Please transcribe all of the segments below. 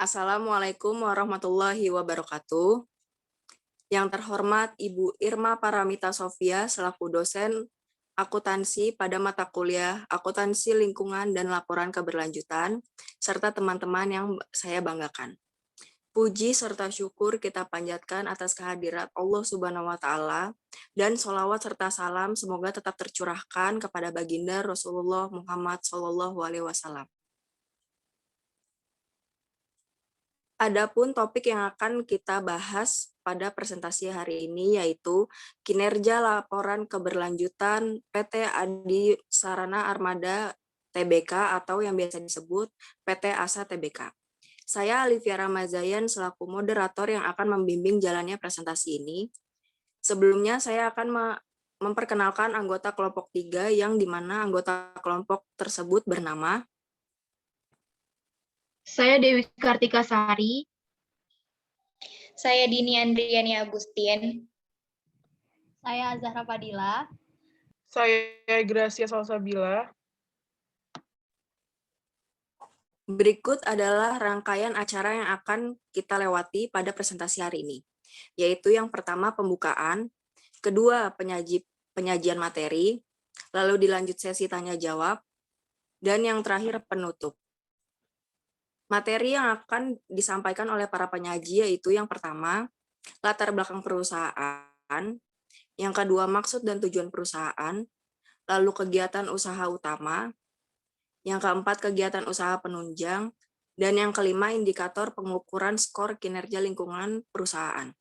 Assalamualaikum warahmatullahi wabarakatuh. Yang terhormat Ibu Irma Paramita Sofia selaku dosen akuntansi pada mata kuliah akuntansi lingkungan dan laporan keberlanjutan, serta teman-teman yang saya banggakan. Puji serta syukur kita panjatkan atas kehadirat Allah Subhanahu wa Ta'ala, dan sholawat serta salam semoga tetap tercurahkan kepada Baginda Rasulullah Muhammad SAW. Adapun topik yang akan kita bahas pada presentasi hari ini yaitu kinerja laporan keberlanjutan PT Adi Sarana Armada Tbk atau yang biasa disebut PT ASA Tbk. Saya Alivia Ramazayan selaku moderator yang akan membimbing jalannya presentasi ini. Sebelumnya saya akan memperkenalkan anggota kelompok 3 yang dimana anggota kelompok tersebut bernama Saya Dewi Kartika Sari. Saya Dini Andriani Agustin. Saya Zahra Fadila. Saya Gracia Salsabila. Berikut adalah rangkaian acara yang akan kita lewati pada presentasi hari ini, yaitu yang pertama pembukaan, kedua penyajian materi, lalu dilanjut sesi tanya-jawab, dan yang terakhir penutup. Materi yang akan disampaikan oleh para penyaji yaitu yang pertama, latar belakang perusahaan, yang kedua maksud dan tujuan perusahaan, lalu kegiatan usaha utama, yang keempat kegiatan usaha penunjang, dan yang kelima indikator pengukuran skor kinerja lingkungan perusahaan.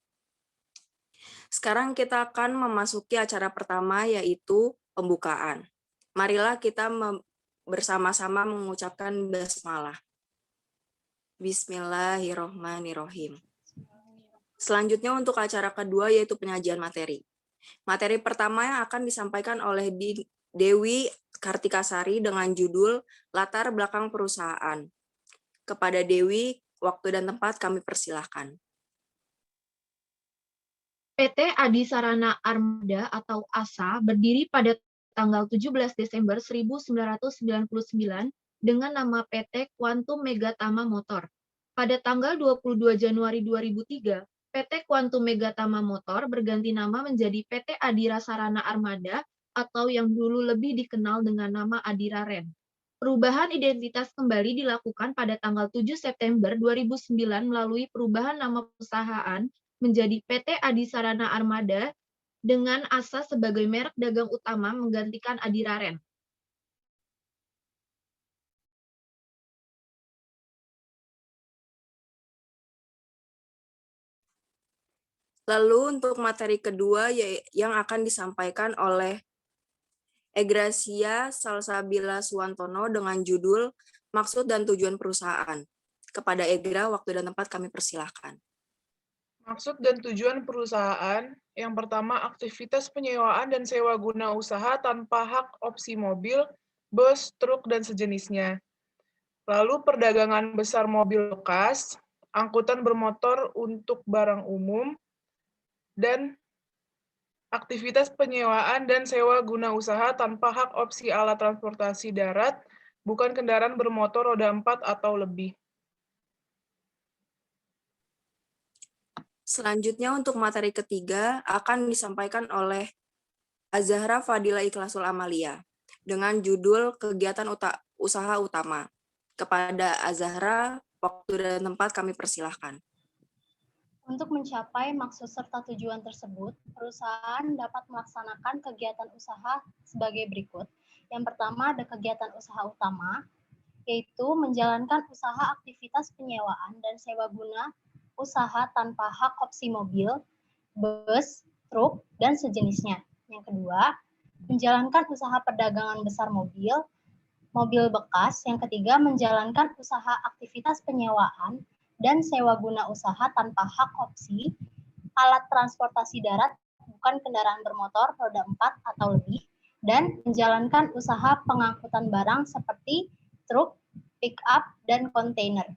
Sekarang kita akan memasuki acara pertama yaitu pembukaan. Marilah kita bersama-sama mengucapkan basmalah. Bismillahirrohmanirrohim. Selanjutnya untuk acara kedua yaitu penyajian materi. Materi pertama yang akan disampaikan oleh Dewi Kartika Sari dengan judul Latar Belakang Perusahaan. Kepada Dewi, waktu dan tempat kami persilahkan. PT Adi Sarana Armada atau ASA berdiri pada tanggal 17 Desember 1999 dengan nama PT Quantum Megatama Motor. Pada tanggal 22 Januari 2003, PT Quantum Megatama Motor berganti nama menjadi PT Adira Sarana Armada atau yang dulu lebih dikenal dengan nama Adira Ren. Perubahan identitas kembali dilakukan pada tanggal 7 September 2009 melalui perubahan nama perusahaan menjadi PT Adi Sarana Armada dengan ASA sebagai merek dagang utama menggantikan Adira Ren. Lalu untuk materi kedua yang akan disampaikan oleh Gracia Salsabila Suwantono dengan judul Maksud dan Tujuan Perusahaan. Kepada Egra, waktu dan tempat kami persilahkan. Maksud dan tujuan perusahaan, yang pertama aktivitas penyewaan dan sewa guna usaha tanpa hak opsi mobil, bus, truk, dan sejenisnya. Lalu perdagangan besar mobil bekas, angkutan bermotor untuk barang umum, dan aktivitas penyewaan dan sewa guna usaha tanpa hak opsi alat transportasi darat, bukan kendaraan bermotor roda 4 atau lebih. Selanjutnya untuk materi ketiga akan disampaikan oleh Azahra Fadila Ikhlasul Amalia dengan judul Kegiatan Usaha Utama. Kepada Azahra, waktu dan tempat kami persilahkan. Untuk mencapai maksud serta tujuan tersebut, perusahaan dapat melaksanakan kegiatan usaha sebagai berikut. Yang pertama ada kegiatan usaha utama, yaitu menjalankan usaha aktivitas penyewaan dan sewa guna usaha tanpa hak opsi mobil, bus, truk, dan sejenisnya. Yang kedua, menjalankan usaha perdagangan besar mobil bekas. Yang ketiga, menjalankan usaha aktivitas penyewaan dan sewa guna usaha tanpa hak opsi alat transportasi darat bukan kendaraan bermotor roda 4 atau lebih, dan menjalankan usaha pengangkutan barang seperti truk, pick up, dan kontainer.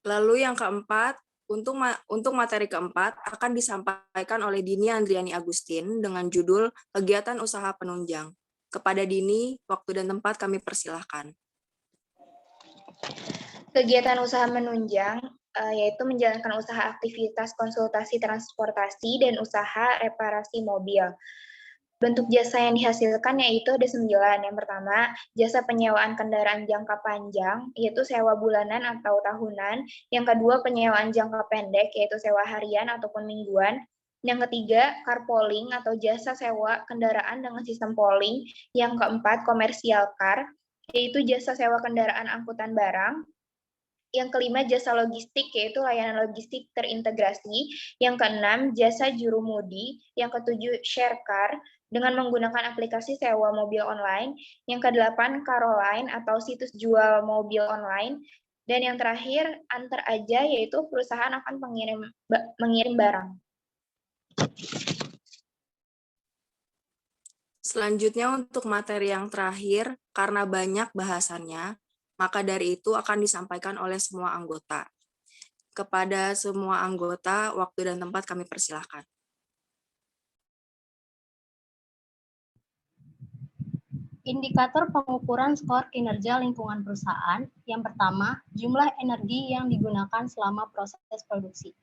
Lalu yang keempat, untuk materi keempat akan disampaikan oleh Dini Andriani Agustin dengan judul Kegiatan Usaha Penunjang. Kepada Dini, waktu dan tempat kami persilahkan. Kegiatan usaha menunjang yaitu menjalankan usaha aktivitas konsultasi transportasi dan usaha reparasi mobil. Bentuk jasa yang dihasilkan yaitu ada 9. Yang pertama, jasa penyewaan kendaraan jangka panjang, yaitu sewa bulanan atau tahunan. Yang kedua, penyewaan jangka pendek, yaitu sewa harian ataupun mingguan. Yang ketiga, carpooling atau jasa sewa kendaraan dengan sistem polling. Yang keempat, komersial car, yaitu jasa sewa kendaraan angkutan barang. Yang kelima, jasa logistik, yaitu layanan logistik terintegrasi. Yang keenam, jasa jurumudi. Yang ketujuh, share car, dengan menggunakan aplikasi sewa mobil online. Yang kedelapan, Caroline, atau situs jual mobil online. Dan yang terakhir, antar aja, yaitu perusahaan akan mengirim barang. Selanjutnya untuk materi yang terakhir, karena banyak bahasannya, maka dari itu akan disampaikan oleh semua anggota. Kepada semua anggota, waktu dan tempat kami persilahkan. Indikator pengukuran skor kinerja lingkungan perusahaan. Yang pertama, jumlah energi yang digunakan selama proses produksi.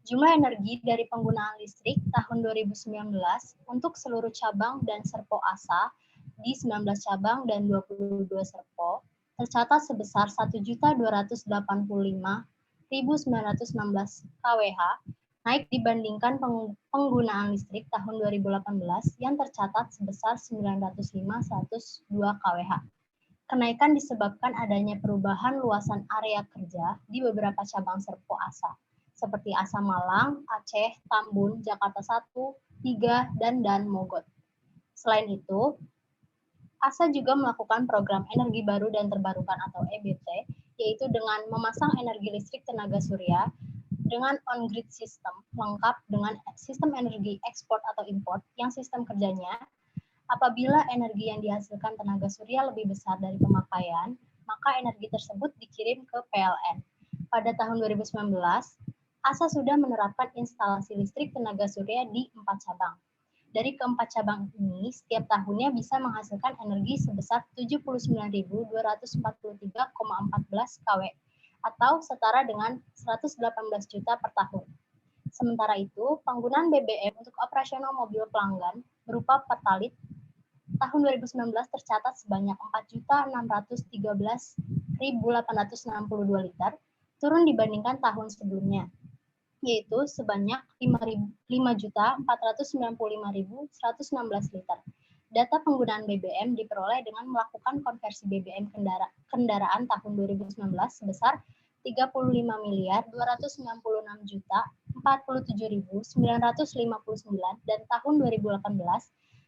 Jumlah energi dari penggunaan listrik tahun 2019 untuk seluruh cabang dan serpo ASA di 19 cabang dan 22 serpo tercatat sebesar 1.285.916 kWh, naik dibandingkan penggunaan listrik tahun 2018 yang tercatat sebesar 905.102 kWh. Kenaikan disebabkan adanya perubahan luasan area kerja di beberapa cabang serpo ASA, seperti ASA Malang, Aceh, Tambun, Jakarta 1, 3, dan Mogot. Selain itu, ASA juga melakukan program energi baru dan terbarukan atau EBT, yaitu dengan memasang energi listrik tenaga surya dengan on-grid system, lengkap dengan sistem energi ekspor atau import, yang sistem kerjanya, apabila energi yang dihasilkan tenaga surya lebih besar dari pemakaian, maka energi tersebut dikirim ke PLN. Pada tahun 2019, ASA sudah menerapkan instalasi listrik tenaga surya di 4 cabang. Dari keempat cabang ini, setiap tahunnya bisa menghasilkan energi sebesar 79.243,14 kW atau setara dengan 118 juta per tahun. Sementara itu, penggunaan BBM untuk operasional mobil pelanggan berupa Pertalite tahun 2019 tercatat sebanyak 4.613.862 liter, turun dibandingkan tahun sebelumnya, yaitu sebanyak 5.495.116 liter. Data penggunaan BBM diperoleh dengan melakukan konversi BBM kendaraan tahun 2019 sebesar 35.246.047.959 dan tahun 2018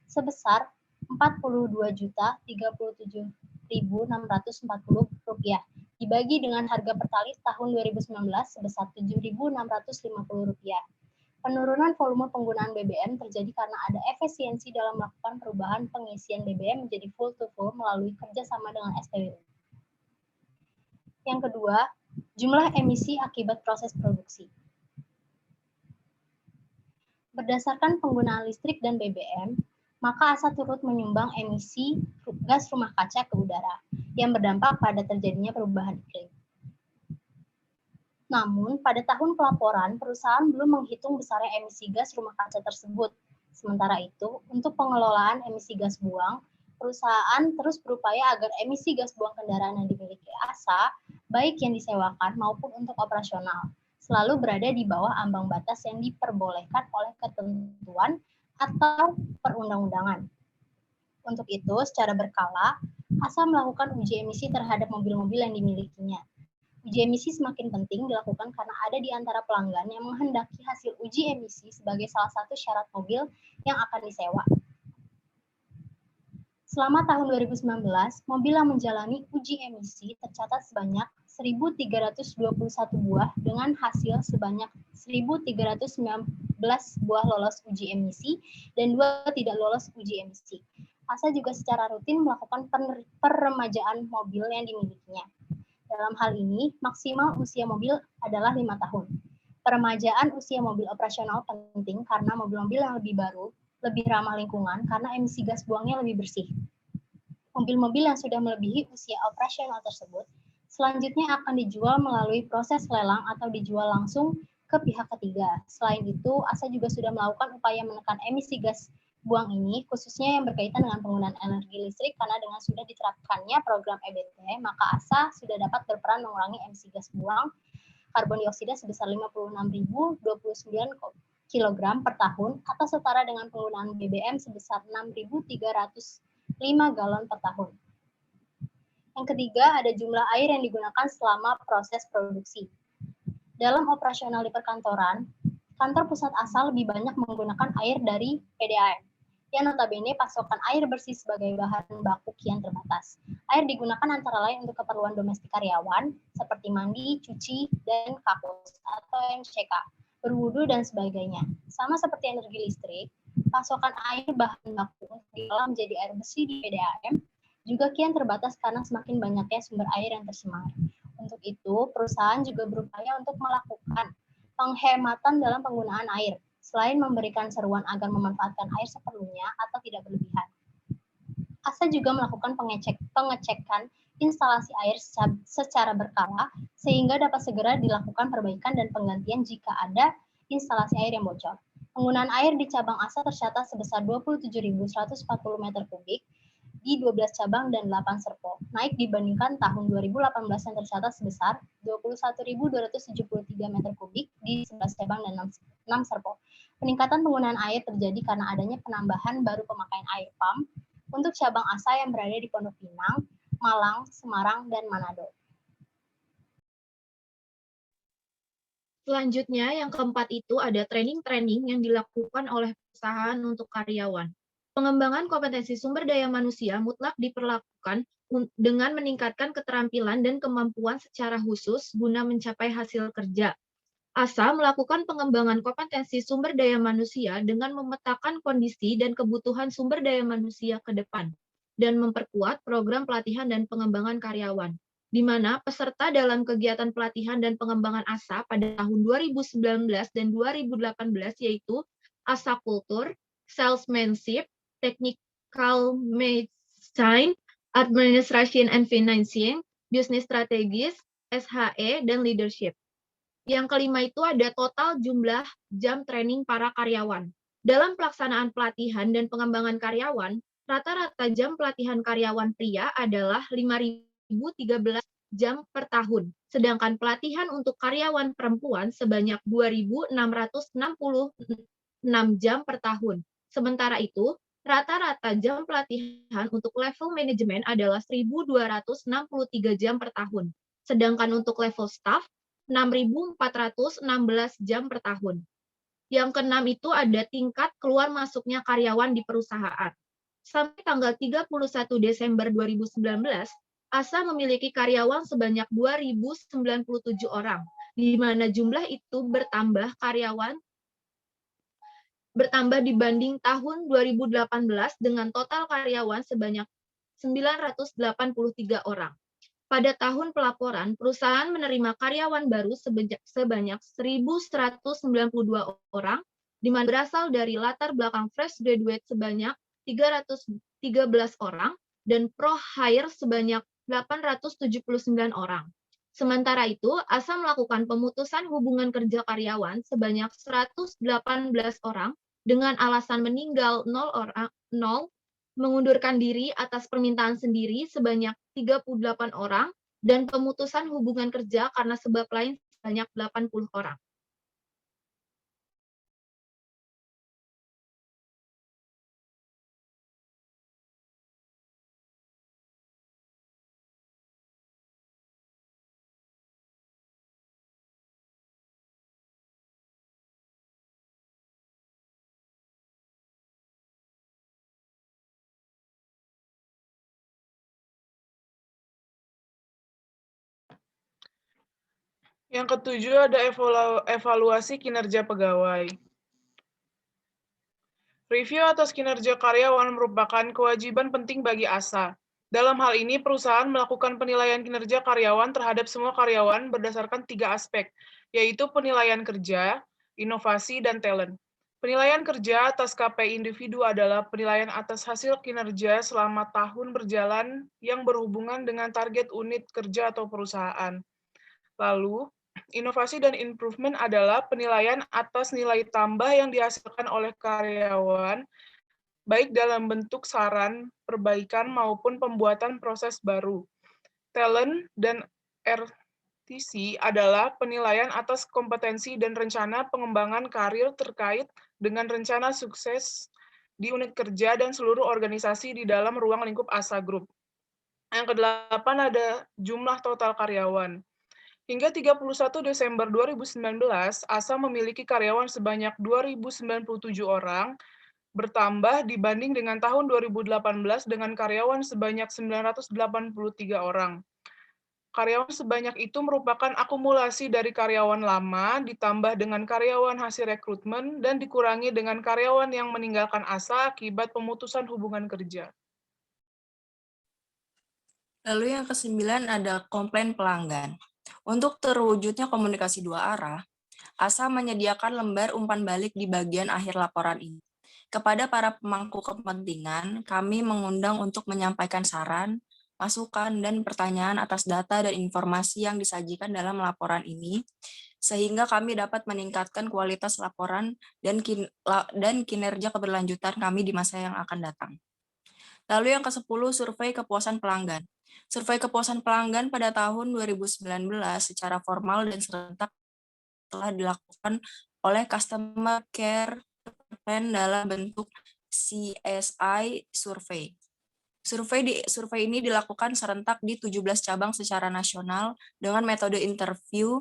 sebesar 42.037.640 rupiah. Dibagi dengan harga Pertalite tahun 2019 sebesar Rp7.650. Penurunan volume penggunaan BBM terjadi karena ada efisiensi dalam melakukan perubahan pengisian BBM menjadi full to full melalui kerjasama dengan SPBU. Yang kedua, jumlah emisi akibat proses produksi. Berdasarkan penggunaan listrik dan BBM, maka ASA turut menyumbang emisi gas rumah kaca ke udara yang berdampak pada terjadinya perubahan iklim. Namun, pada tahun pelaporan, perusahaan belum menghitung besarnya emisi gas rumah kaca tersebut. Sementara itu, untuk pengelolaan emisi gas buang, perusahaan terus berupaya agar emisi gas buang kendaraan yang dimiliki ASA, baik yang disewakan maupun untuk operasional, selalu berada di bawah ambang batas yang diperbolehkan oleh ketentuan atau perundang-undangan. Untuk itu, secara berkala, ASA melakukan uji emisi terhadap mobil-mobil yang dimilikinya. Uji emisi semakin penting dilakukan karena ada di antara pelanggan yang menghendaki hasil uji emisi sebagai salah satu syarat mobil yang akan disewa. Selama tahun 2019, mobil yang menjalani uji emisi tercatat sebanyak 1.321 buah dengan hasil sebanyak 1.319 buah lolos uji emisi dan 2 tidak lolos uji emisi. ASA juga secara rutin melakukan peremajaan mobil yang dimilikinya. Dalam hal ini, maksimal usia mobil adalah 5 tahun. Peremajaan usia mobil operasional penting karena mobil-mobil yang lebih baru lebih ramah lingkungan karena emisi gas buangnya lebih bersih. Mobil-mobil yang sudah melebihi usia operasional tersebut Selanjutnya akan dijual melalui proses lelang atau dijual langsung ke pihak ketiga. Selain itu, ASA juga sudah melakukan upaya menekan emisi gas buang ini, khususnya yang berkaitan dengan penggunaan energi listrik, karena dengan sudah diterapkannya program EBT, maka ASA sudah dapat berperan mengurangi emisi gas buang karbon dioksida sebesar 56.029 kg per tahun, atau setara dengan penggunaan BBM sebesar 6.305 galon per tahun. Yang ketiga, ada jumlah air yang digunakan selama proses produksi. Dalam operasional di perkantoran, kantor pusat ASA lebih banyak menggunakan air dari PDAM, yang notabene pasokan air bersih sebagai bahan baku kian terbatas. Air digunakan antara lain untuk keperluan domestik karyawan, seperti mandi, cuci, dan kakus, atau MCK, berwudu, dan sebagainya. Sama seperti energi listrik, pasokan air bahan baku untuk diolah menjadi air bersih di PDAM juga kian terbatas karena semakin banyaknya sumber air yang tercemar. Untuk itu, perusahaan juga berupaya untuk melakukan penghematan dalam penggunaan air, selain memberikan seruan agar memanfaatkan air seperlunya atau tidak berlebihan. ASA juga melakukan pengecekan instalasi air secara berkala, sehingga dapat segera dilakukan perbaikan dan penggantian jika ada instalasi air yang bocor. Penggunaan air di cabang ASA tercatat sebesar 27.140 meter kubik, di 12 cabang dan 8 serpo, naik dibandingkan tahun 2018 yang tercatat sebesar 21.273 meter kubik di 11 cabang dan 6 serpo. Peningkatan penggunaan air terjadi karena adanya penambahan baru pemakaian air pump untuk cabang ASA yang berada di Pondok Pinang, Malang, Semarang, dan Manado. Selanjutnya, yang keempat itu ada training-training yang dilakukan oleh perusahaan untuk karyawan. Pengembangan kompetensi sumber daya manusia mutlak diperlakukan dengan meningkatkan keterampilan dan kemampuan secara khusus guna mencapai hasil kerja. ASA melakukan pengembangan kompetensi sumber daya manusia dengan memetakan kondisi dan kebutuhan sumber daya manusia ke depan, dan memperkuat program pelatihan dan pengembangan karyawan, di mana peserta dalam kegiatan pelatihan dan pengembangan ASA pada tahun 2019 dan 2018 yaitu ASA Kultur, Salesmanship, Technical Medicine, Administration and Financing, Business Strategies, SHE, dan Leadership. Yang kelima itu ada total jumlah jam training para karyawan. Dalam pelaksanaan pelatihan dan pengembangan karyawan, rata-rata jam pelatihan karyawan pria adalah 5.013 jam per tahun, sedangkan pelatihan untuk karyawan perempuan sebanyak 2.666 jam per tahun. Sementara itu, rata-rata jam pelatihan untuk level manajemen adalah 1.263 jam per tahun, sedangkan untuk level staff 6.416 jam per tahun. Yang keenam itu ada tingkat keluar masuknya karyawan di perusahaan. Sampai tanggal 31 Desember 2019, ASA memiliki karyawan sebanyak 2.097 orang, di mana jumlah itu bertambah dibanding tahun 2018 dengan total karyawan sebanyak 983 orang. Pada tahun pelaporan, perusahaan menerima karyawan baru sebanyak 1.192 orang, di mana berasal dari latar belakang fresh graduate sebanyak 313 orang, dan pro hire sebanyak 879 orang. Sementara itu, ASA melakukan pemutusan hubungan kerja karyawan sebanyak 118 orang, dengan alasan meninggal 0, mengundurkan diri atas permintaan sendiri sebanyak 38 orang, dan pemutusan hubungan kerja karena sebab lain sebanyak 80 orang. Yang ketujuh ada evaluasi kinerja pegawai. Review atas kinerja karyawan merupakan kewajiban penting bagi ASA. Dalam hal ini, perusahaan melakukan penilaian kinerja karyawan terhadap semua karyawan berdasarkan 3 aspek, yaitu penilaian kerja, inovasi, dan talent. Penilaian kerja atas KPI individu adalah penilaian atas hasil kinerja selama tahun berjalan yang berhubungan dengan target unit kerja atau perusahaan. Lalu, inovasi dan improvement adalah penilaian atas nilai tambah yang dihasilkan oleh karyawan, baik dalam bentuk saran, perbaikan, maupun pembuatan proses baru. Talent dan RTC adalah penilaian atas kompetensi dan rencana pengembangan karir terkait dengan rencana sukses di unit kerja dan seluruh organisasi di dalam ruang lingkup ASA Group. Yang kedelapan ada jumlah total karyawan. Hingga 31 Desember 2019, ASA memiliki karyawan sebanyak 2.097 orang, bertambah dibanding dengan tahun 2018 dengan karyawan sebanyak 983 orang. Karyawan sebanyak itu merupakan akumulasi dari karyawan lama ditambah dengan karyawan hasil rekrutmen dan dikurangi dengan karyawan yang meninggalkan ASA akibat pemutusan hubungan kerja. Lalu yang ke-9 ada komplain pelanggan. Untuk terwujudnya komunikasi dua arah, ASA menyediakan lembar umpan balik di bagian akhir laporan ini. Kepada para pemangku kepentingan, kami mengundang untuk menyampaikan saran, masukan, dan pertanyaan atas data dan informasi yang disajikan dalam laporan ini, sehingga kami dapat meningkatkan kualitas laporan dan kinerja keberlanjutan kami di masa yang akan datang. Lalu yang ke-10, survei kepuasan pelanggan. Survei kepuasan pelanggan pada tahun 2019 secara formal dan serentak telah dilakukan oleh Customer Care Department dalam bentuk CSI survei. Survei ini dilakukan serentak di 17 cabang secara nasional dengan metode interview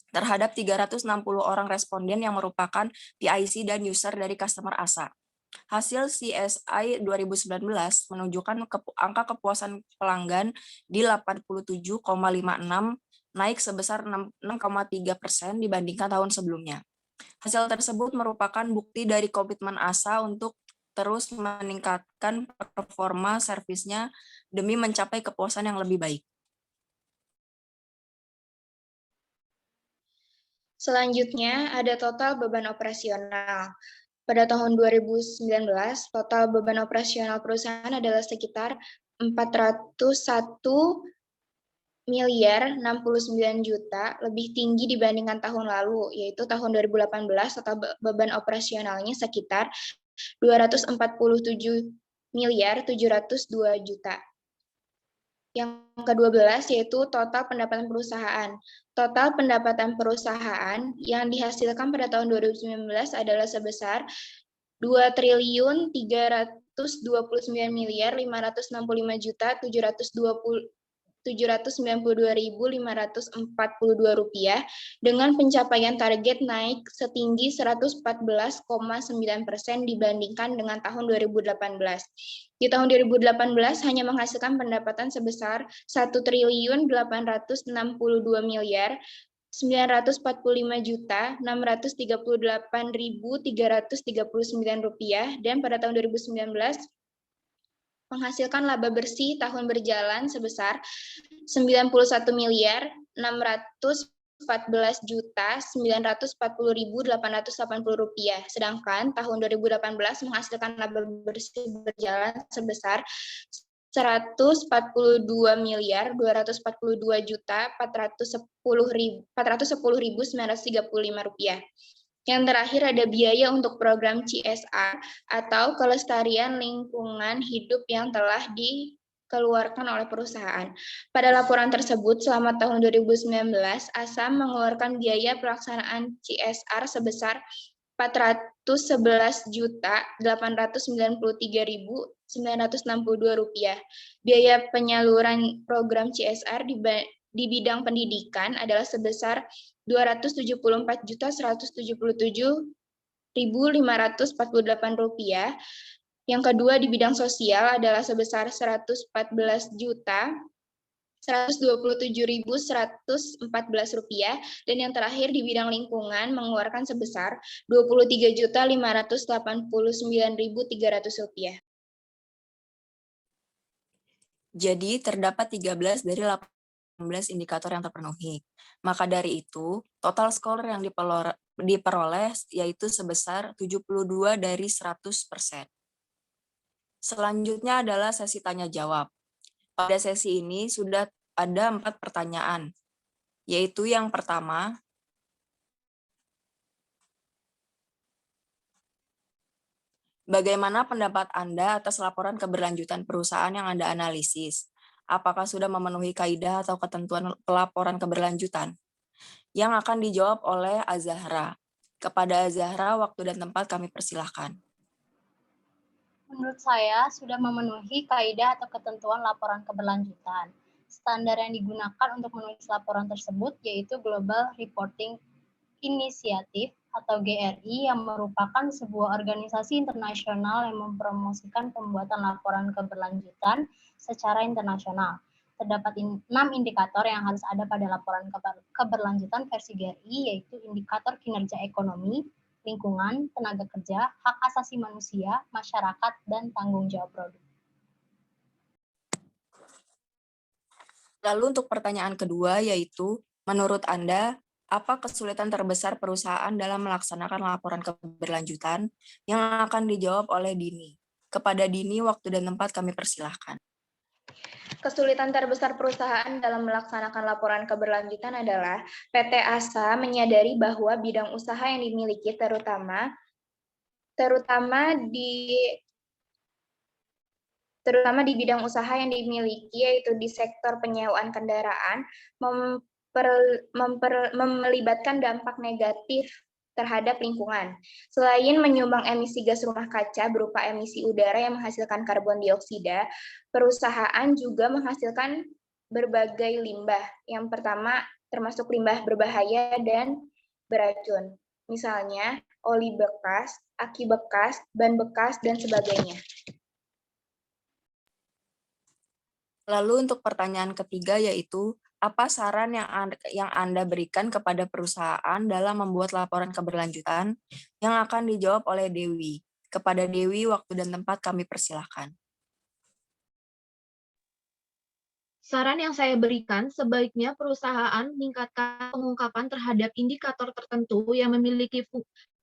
terhadap 360 orang responden yang merupakan PIC dan user dari customer ASA. Hasil CSI 2019 menunjukkan angka kepuasan pelanggan di 87,56, naik sebesar 6,3% dibandingkan tahun sebelumnya. Hasil tersebut merupakan bukti dari komitmen ASA untuk terus meningkatkan performa servisnya demi mencapai kepuasan yang lebih baik. Selanjutnya ada total beban operasional. Pada tahun 2019, total beban operasional perusahaan adalah sekitar 401 miliar 69 juta, lebih tinggi dibandingkan tahun lalu, yaitu tahun 2018 total beban operasionalnya sekitar 247 miliar 702 juta. Yang ke-12 yaitu total pendapatan perusahaan. Total pendapatan perusahaan yang dihasilkan pada tahun 2019 adalah sebesar 2.329 miliar 565 juta 792.542 rupiah dengan pencapaian target naik setinggi 114,9% dibandingkan dengan tahun 2018. Di tahun 2018 hanya menghasilkan pendapatan sebesar 1.862 miliar 945 juta 638.339 rupiah dan pada tahun 2019 menghasilkan laba bersih tahun berjalan sebesar 91 miliar 614 juta 940.880 rupiah. Sedangkan tahun 2018 menghasilkan laba bersih berjalan sebesar 142 miliar 242 juta 410.935 rupiah. Yang terakhir ada biaya untuk program CSR atau kelestarian lingkungan hidup yang telah dikeluarkan oleh perusahaan. Pada laporan tersebut, selama tahun 2019, ASA mengeluarkan biaya pelaksanaan CSR sebesar 411.893.962 rupiah. Biaya penyaluran program CSR di bidang pendidikan adalah sebesar 274.177.548 rupiah. Yang kedua di bidang sosial adalah sebesar 127.114 rupiah dan yang terakhir di bidang lingkungan mengeluarkan sebesar 23.589.300 rupiah. Jadi terdapat 13 dari indikator yang terpenuhi. Maka dari itu, total skor yang diperoleh yaitu sebesar 72 dari 100%. Selanjutnya adalah sesi tanya jawab. Pada sesi ini sudah ada 4 pertanyaan, yaitu yang pertama, bagaimana pendapat Anda atas laporan keberlanjutan perusahaan yang Anda analisis? Apakah sudah memenuhi kaidah atau ketentuan pelaporan keberlanjutan? Yang akan dijawab oleh Azahra. Kepada Azahra, waktu dan tempat kami persilahkan. Menurut saya sudah memenuhi kaidah atau ketentuan laporan keberlanjutan. Standar yang digunakan untuk menulis laporan tersebut yaitu Global Reporting Initiative atau GRI yang merupakan sebuah organisasi internasional yang mempromosikan pembuatan laporan keberlanjutan secara internasional. Terdapat 6 indikator yang harus ada pada laporan keberlanjutan versi GRI, yaitu indikator kinerja ekonomi, lingkungan, tenaga kerja, hak asasi manusia, masyarakat, dan tanggung jawab produk. Lalu untuk pertanyaan kedua yaitu, menurut Anda, apa kesulitan terbesar perusahaan dalam melaksanakan laporan keberlanjutan? Yang akan dijawab oleh Dini. Kepada Dini, waktu dan tempat kami persilahkan. Kesulitan terbesar perusahaan dalam melaksanakan laporan keberlanjutan adalah PT ASA menyadari bahwa bidang usaha yang dimiliki terutama di bidang usaha yang dimiliki yaitu di sektor penyewaan kendaraan melibatkan dampak negatif terhadap lingkungan. Selain menyumbang emisi gas rumah kaca berupa emisi udara yang menghasilkan karbon dioksida, perusahaan juga menghasilkan berbagai limbah. Yang pertama termasuk limbah berbahaya dan beracun. Misalnya oli bekas, aki bekas, ban bekas, dan sebagainya. Lalu untuk pertanyaan ketiga yaitu, apa saran yang Anda berikan kepada perusahaan dalam membuat laporan keberlanjutan? Yang akan dijawab oleh Dewi. Kepada Dewi, waktu dan tempat kami persilahkan. Saran yang saya berikan, sebaiknya perusahaan meningkatkan pengungkapan terhadap indikator tertentu yang memiliki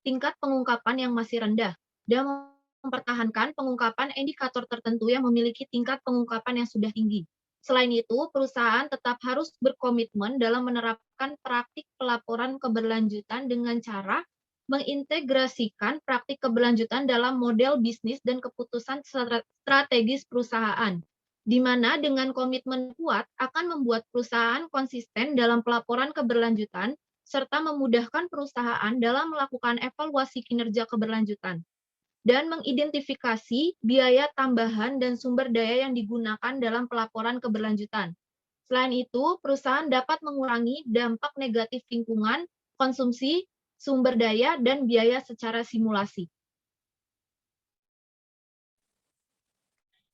tingkat pengungkapan yang masih rendah, dan mempertahankan pengungkapan indikator tertentu yang memiliki tingkat pengungkapan yang sudah tinggi. Selain itu, perusahaan tetap harus berkomitmen dalam menerapkan praktik pelaporan keberlanjutan dengan cara mengintegrasikan praktik keberlanjutan dalam model bisnis dan keputusan strategis perusahaan, di mana dengan komitmen kuat akan membuat perusahaan konsisten dalam pelaporan keberlanjutan serta memudahkan perusahaan dalam melakukan evaluasi kinerja keberlanjutan dan mengidentifikasi biaya tambahan dan sumber daya yang digunakan dalam pelaporan keberlanjutan. Selain itu, perusahaan dapat mengurangi dampak negatif lingkungan, konsumsi, sumber daya, dan biaya secara simulasi.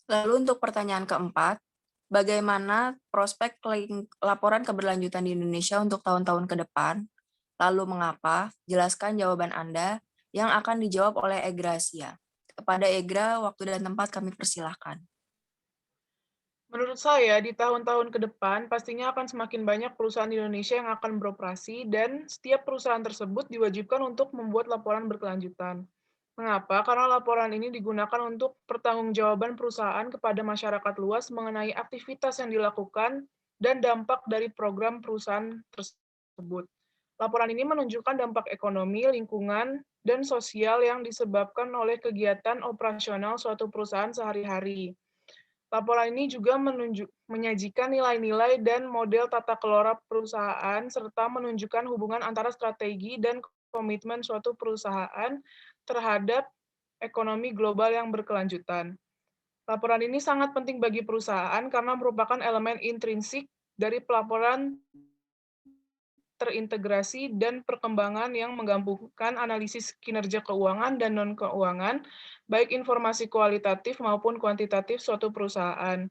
Lalu untuk pertanyaan keempat, bagaimana prospek laporan keberlanjutan di Indonesia untuk tahun-tahun ke depan? Lalu mengapa? Jelaskan jawaban Anda yang akan dijawab oleh Egrasia. Kepada Egra, waktu dan tempat kami persilahkan. Menurut saya, di tahun-tahun ke depan, pastinya akan semakin banyak perusahaan di Indonesia yang akan beroperasi, dan setiap perusahaan tersebut diwajibkan untuk membuat laporan berkelanjutan. Mengapa? Karena laporan ini digunakan untuk pertanggungjawaban perusahaan kepada masyarakat luas mengenai aktivitas yang dilakukan dan dampak dari program perusahaan tersebut. Laporan ini menunjukkan dampak ekonomi, lingkungan, dan sosial yang disebabkan oleh kegiatan operasional suatu perusahaan sehari-hari. Laporan ini juga menyajikan nilai-nilai dan model tata kelola perusahaan, serta menunjukkan hubungan antara strategi dan komitmen suatu perusahaan terhadap ekonomi global yang berkelanjutan. Laporan ini sangat penting bagi perusahaan karena merupakan elemen intrinsik dari pelaporan terintegrasi dan perkembangan yang menggabungkan analisis kinerja keuangan dan non-keuangan, baik informasi kualitatif maupun kuantitatif suatu perusahaan.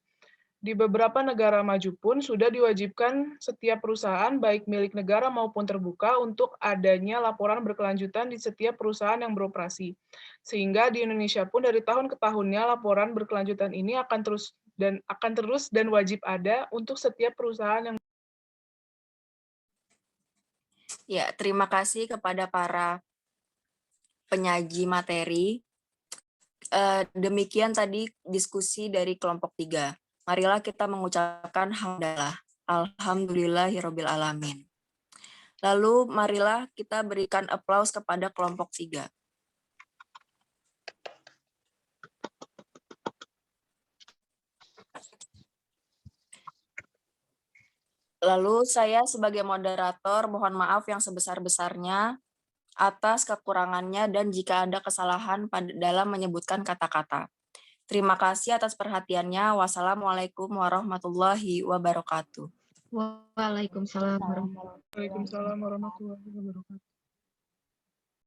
Di beberapa negara maju pun sudah diwajibkan setiap perusahaan, baik milik negara maupun terbuka, untuk adanya laporan berkelanjutan di setiap perusahaan yang beroperasi. Sehingga di Indonesia pun dari tahun ke tahunnya laporan berkelanjutan ini akan terus dan wajib ada untuk setiap perusahaan yang Ya, terima kasih kepada para penyaji materi. Demikian tadi diskusi dari kelompok 3. Marilah kita mengucapkan hamdalah. Alhamdulillahirabbil alamin. Lalu marilah kita berikan aplaus kepada kelompok 3. Lalu saya sebagai moderator mohon maaf yang sebesar-besarnya atas kekurangannya dan jika ada kesalahan dalam menyebutkan kata-kata. Terima kasih atas perhatiannya. Wassalamualaikum warahmatullahi wabarakatuh. Waalaikumsalam warahmatullahi wabarakatuh. Waalaikumsalam warahmatullahi wabarakatuh.